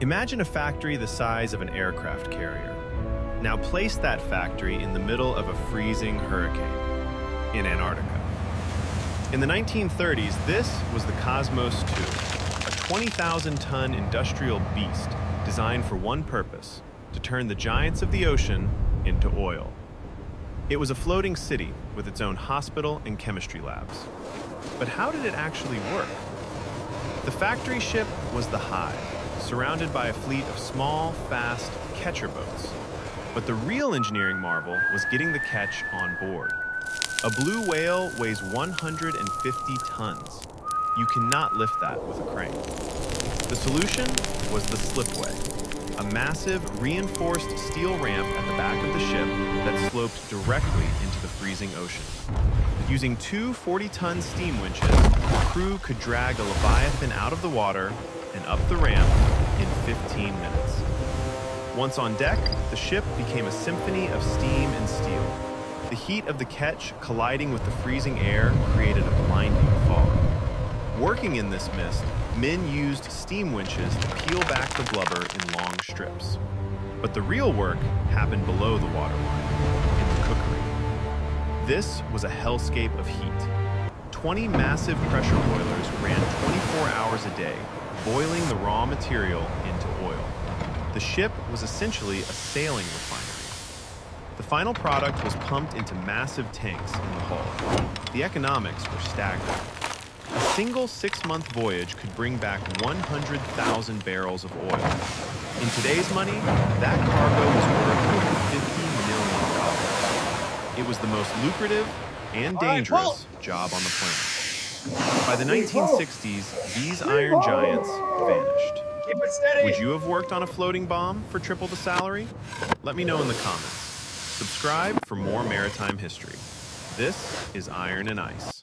Imagine a factory the size of an aircraft carrier. Now place that factory in the middle of a freezing hurricane in Antarctica. In the 1930s, this was the Kosmos II, a 20,000-ton industrial beast designed for one purpose: to turn the giants of the ocean into oil. It was a floating city with its own hospital and chemistry labs. But how did it actually work? The factory ship was the Hive, surrounded by a fleet of small, fast catcher boats. But the real engineering marvel was getting the catch on board. A blue whale weighs 150 tons. You cannot lift that with a crane. The solution was the Slipway, a massive reinforced steel ramp at the back of the ship that sloped directly into the freezing ocean. Using two 40-ton steam winches, the crew could drag a Leviathan out of the water and up the ramp in 15 minutes. Once on deck, the ship became a symphony of steam and steel. The heat of the catch colliding with the freezing air created a blinding fog. Working in this mist, men used steam winches to peel back the blubber in long strips. But the real work happened below the waterline, in the cookery. This was a hellscape of heat. 20 massive pressure boilers ran 24 hours a day, boiling the raw material into oil. The ship was essentially a sailing refinery. The final product was pumped into massive tanks in the hull. The economics were staggering. A single 6-month voyage could bring back 100,000 barrels of oil. In today's money, that cargo was worth over $50 million. It was the most lucrative and dangerous job on the planet. By the 1960s, these iron giants vanished. Keep it steady. Would you have worked on a floating bomb for triple the salary? Let me know in the comments. Subscribe for more maritime history. This is Iron and Ice.